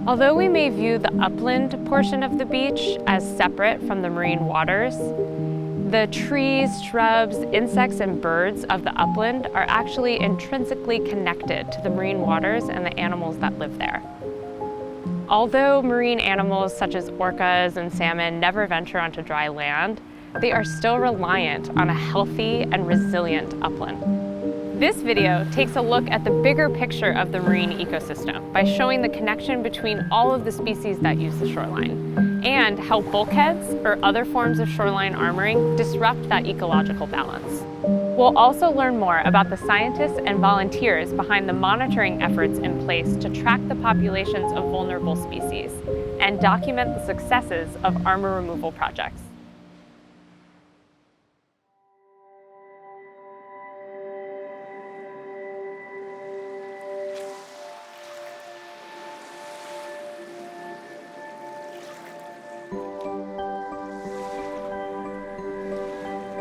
Although we may view the upland portion of the beach as separate from the marine waters, the trees, shrubs, insects, and birds of the upland are actually intrinsically connected to the marine waters and the animals that live there. Although marine animals such as orcas and salmon never venture onto dry land, they are still reliant on a healthy and resilient upland. This video takes a look at the bigger picture of the marine ecosystem by showing the connection between all of the species that use the shoreline and how bulkheads or other forms of shoreline armoring disrupt that ecological balance. We'll also learn more about the scientists and volunteers behind the monitoring efforts in place to track the populations of vulnerable species and document the successes of armor removal projects.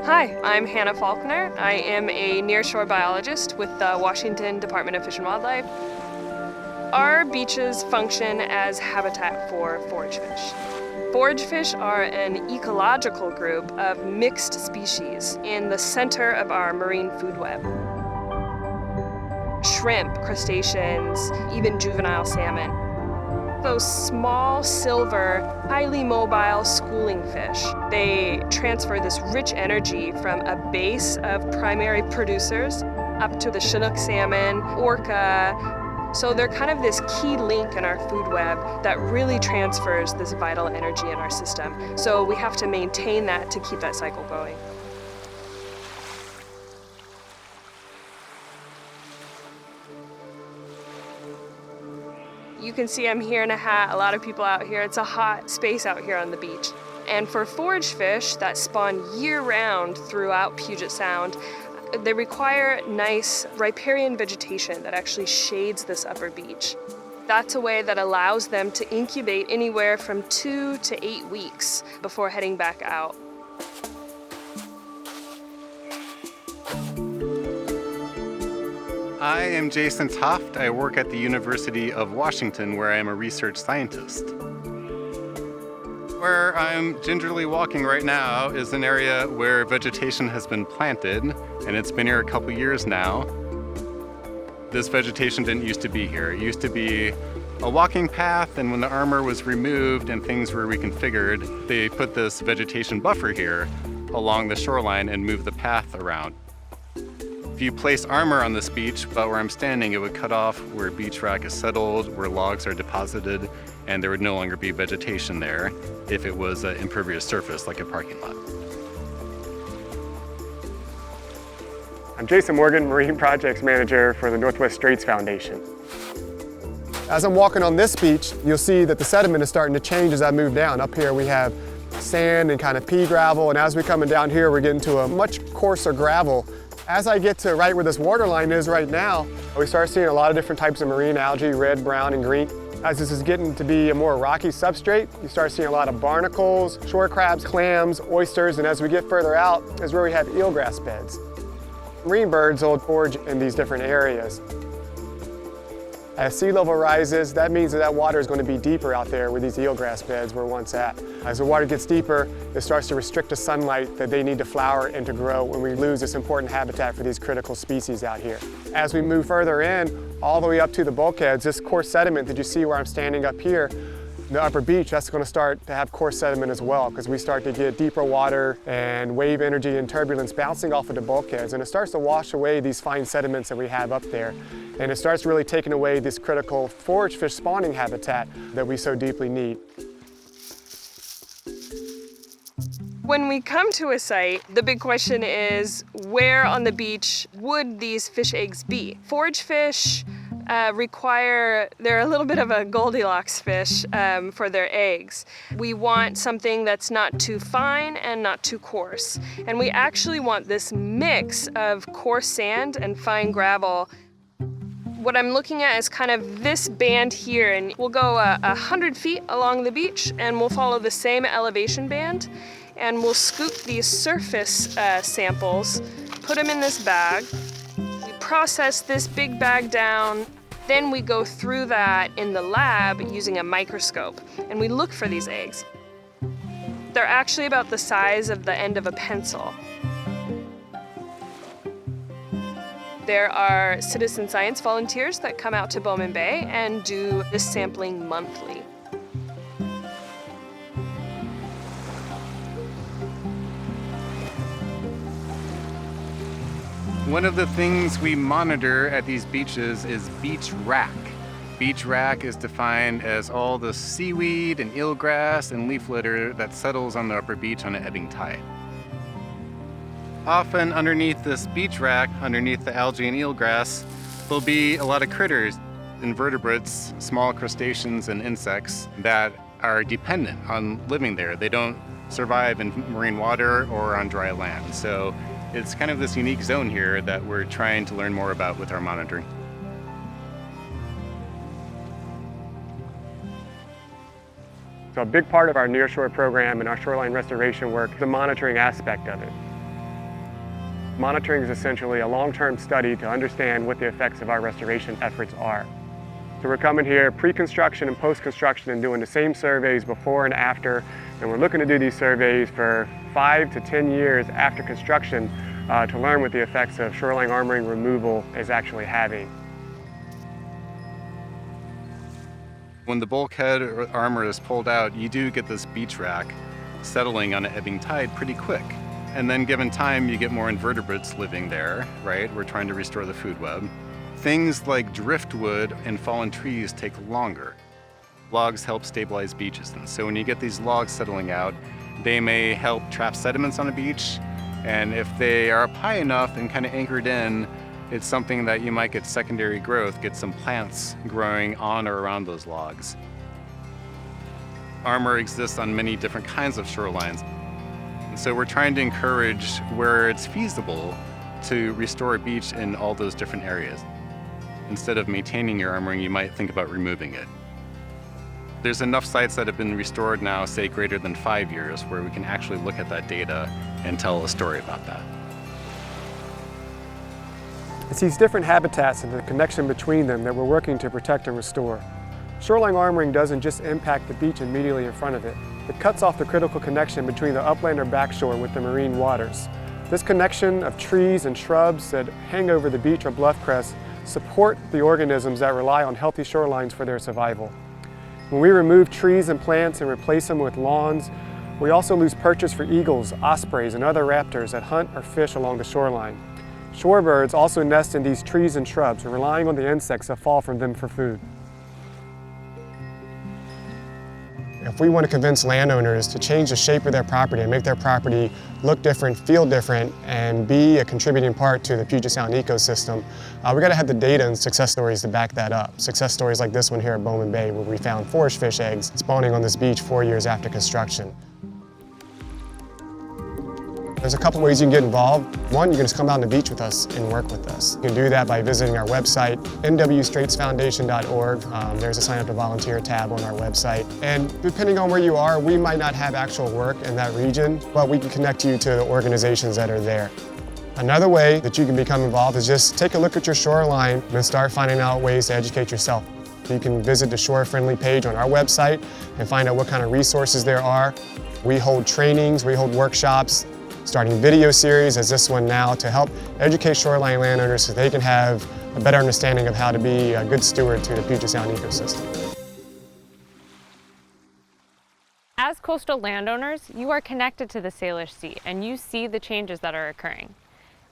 Hi, I'm Hannah Faulkner. I am a nearshore biologist with the Washington Department of Fish and Wildlife. Our beaches function as habitat for forage fish. Forage fish are an ecological group of mixed species in the center of our marine food web. Shrimp, crustaceans, even juvenile salmon. Those small, silver, highly mobile schooling fish, they transfer this rich energy from a base of primary producers up to the Chinook salmon, orca. So they're kind of this key link in our food web that really transfers this vital energy in our system. So we have to maintain that to keep that cycle going. You can see I'm here in a hat, a lot of people out here. It's a hot space out here on the beach. And for forage fish that spawn year-round throughout Puget Sound, they require nice riparian vegetation that actually shades this upper beach. That's a way that allows them to incubate anywhere from 2 to 8 weeks before heading back out. I am Jason Toft. I work at the University of Washington, where I am a research scientist. Where I'm gingerly walking right now is an area where vegetation has been planted, and it's been here a couple years now. This vegetation didn't used to be here. It used to be a walking path, and when the armor was removed and things were reconfigured, they put this vegetation buffer here along the shoreline and moved the path around. If you place armor on this beach, about where I'm standing, it would cut off where beach rock is settled, where logs are deposited, and there would no longer be vegetation there if it was an impervious surface like a parking lot. I'm Jason Morgan, Marine Projects Manager for the Northwest Straits Foundation. As I'm walking on this beach, you'll see that the sediment is starting to change as I move down. Up here we have sand and kind of pea gravel, and as we're coming down here, we're getting to a much coarser gravel. As I get to right where this waterline is right now, we start seeing a lot of different types of marine algae, red, brown, and green. As this is getting to be a more rocky substrate, you start seeing a lot of barnacles, shore crabs, clams, oysters, and as we get further out is where we have eelgrass beds. Marine birds will forage in these different areas. As sea level rises, that means that water is going to be deeper out there where these eelgrass beds were once at. As the water gets deeper, it starts to restrict the sunlight that they need to flower and to grow when we lose this important habitat for these critical species out here. As we move further in, all the way up to the bulkheads, this coarse sediment that you see where I'm standing up here, the upper beach, that's going to start to have coarse sediment as well, because we start to get deeper water and wave energy and turbulence bouncing off of the bulkheads, and it starts to wash away these fine sediments that we have up there. And it starts really taking away this critical forage fish spawning habitat that we so deeply need. When we come to a site, the big question is, where on the beach would these fish eggs be? Forage fish they're a little bit of a Goldilocks fish for their eggs. We want something that's not too fine and not too coarse. And we actually want this mix of coarse sand and fine gravel. What I'm looking at is kind of this band here, and we'll go 100 feet along the beach, and we'll follow the same elevation band, and we'll scoop these surface samples, put them in this bag. We process this big bag down, Then we go through that in the lab using a microscope, and we look for these eggs. They're actually about the size of the end of a pencil. There are citizen science volunteers that come out to Bowman Bay and do this sampling monthly. One of the things we monitor at these beaches is beach wrack. Beach wrack is defined as all the seaweed and eelgrass and leaf litter that settles on the upper beach on an ebbing tide. Often underneath this beach wrack, underneath the algae and eelgrass, there'll be a lot of critters, invertebrates, small crustaceans and insects that are dependent on living there. They don't survive in marine water or on dry land. So it's kind of this unique zone here that we're trying to learn more about with our monitoring. So a big part of our nearshore program and our shoreline restoration work is the monitoring aspect of it. Monitoring is essentially a long-term study to understand what the effects of our restoration efforts are. So we're coming here pre-construction and post-construction and doing the same surveys before and after, and we're looking to do these surveys for 5 to 10 years after construction to learn what the effects of shoreline armoring removal is actually having. When the bulkhead or armor is pulled out, you do get this beach wrack settling on an ebbing tide pretty quick. And then given time, you get more invertebrates living there, right? We're trying to restore the food web. Things like driftwood and fallen trees take longer. Logs help stabilize beaches. And so when you get these logs settling out, they may help trap sediments on a beach. And if they are up high enough and kind of anchored in, it's something that you might get secondary growth, get some plants growing on or around those logs. Armor exists on many different kinds of shorelines. So we're trying to encourage where it's feasible to restore a beach in all those different areas. Instead of maintaining your armoring, you might think about removing it. There's enough sites that have been restored now, say greater than 5 years, where we can actually look at that data and tell a story about that. It's these different habitats and the connection between them that we're working to protect and restore. Shoreline armoring doesn't just impact the beach immediately in front of it. It cuts off the critical connection between the upland or backshore with the marine waters. This connection of trees and shrubs that hang over the beach or bluff crest support the organisms that rely on healthy shorelines for their survival. When we remove trees and plants and replace them with lawns, we also lose perches for eagles, ospreys, and other raptors that hunt or fish along the shoreline. Shorebirds also nest in these trees and shrubs, relying on the insects that fall from them for food. If we want to convince landowners to change the shape of their property and make their property look different, feel different, and be a contributing part to the Puget Sound ecosystem, we got to have the data and success stories to back that up. Success stories like this one here at Bowman Bay, where we found forage fish eggs spawning on this beach 4 years after construction. There's a couple ways you can get involved. One, you can just come out on the beach with us and work with us. You can do that by visiting our website, nwstraitsfoundation.org. There's a sign up to volunteer tab on our website. And depending on where you are, we might not have actual work in that region, but we can connect you to the organizations that are there. Another way that you can become involved is just take a look at your shoreline and start finding out ways to educate yourself. You can visit the Shore Friendly page on our website and find out what kind of resources there are. We hold trainings, we hold workshops, starting video series as this one now to help educate shoreline landowners so they can have a better understanding of how to be a good steward to the Puget Sound ecosystem. As coastal landowners, you are connected to the Salish Sea and you see the changes that are occurring.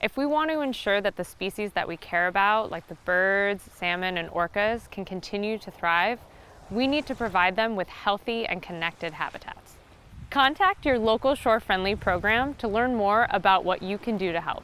If we want to ensure that the species that we care about, like the birds, salmon, and orcas, can continue to thrive, we need to provide them with healthy and connected habitats. Contact your local Shore Friendly program to learn more about what you can do to help.